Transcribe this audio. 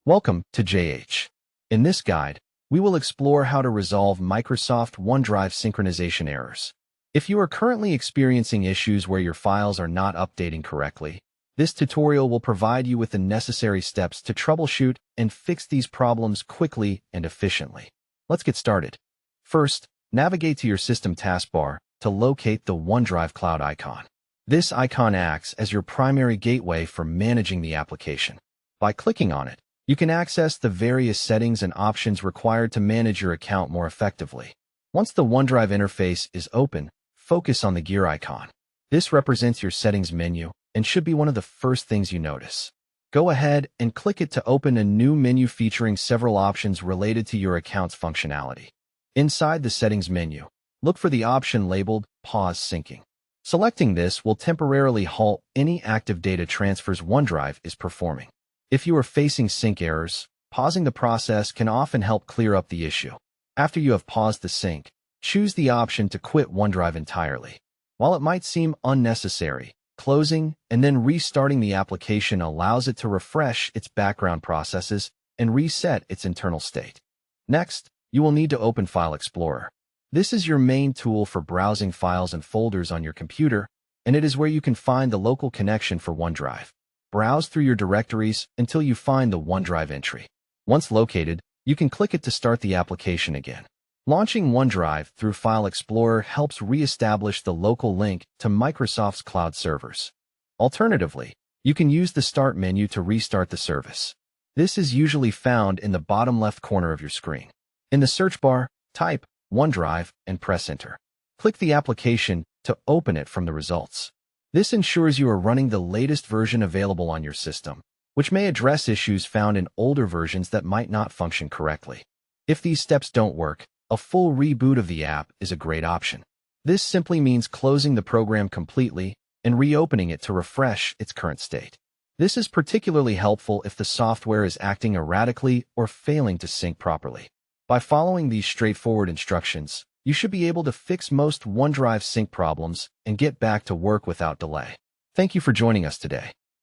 Welcome to JH. In this guide, we will explore how to resolve Microsoft OneDrive synchronization errors. If you are currently experiencing issues where your files are not updating correctly, this tutorial will provide you with the necessary steps to troubleshoot and fix these problems quickly and efficiently. Let's get started. First, navigate to your system taskbar to locate the OneDrive Cloud icon. This icon acts as your primary gateway for managing the application. By clicking on it, you can access the various settings and options required to manage your account more effectively. Once the OneDrive interface is open, focus on the gear icon. This represents your settings menu and should be one of the first things you notice. Go ahead and click it to open a new menu featuring several options related to your account's functionality. Inside the settings menu, look for the option labeled Pause Syncing. Selecting this will temporarily halt any active data transfers OneDrive is performing. If you are facing sync errors, pausing the process can often help clear up the issue. After you have paused the sync, choose the option to quit OneDrive entirely. While it might seem unnecessary, closing and then restarting the application allows it to refresh its background processes and reset its internal state. Next, you will need to open File Explorer. This is your main tool for browsing files and folders on your computer, and it is where you can find the local connection for OneDrive. Browse through your directories until you find the OneDrive entry. Once located, you can click it to start the application again. Launching OneDrive through File Explorer helps re-establish the local link to Microsoft's cloud servers. Alternatively, you can use the Start menu to restart the service. This is usually found in the bottom left corner of your screen. In the search bar, type OneDrive and press Enter. Click the application to open it from the results. This ensures you are running the latest version available on your system, which may address issues found in older versions that might not function correctly. If these steps don't work, a full reboot of the app is a great option. This simply means closing the program completely and reopening it to refresh its current state. This is particularly helpful if the software is acting erratically or failing to sync properly. By following these straightforward instructions, you should be able to fix most OneDrive sync problems and get back to work without delay. Thank you for joining us today.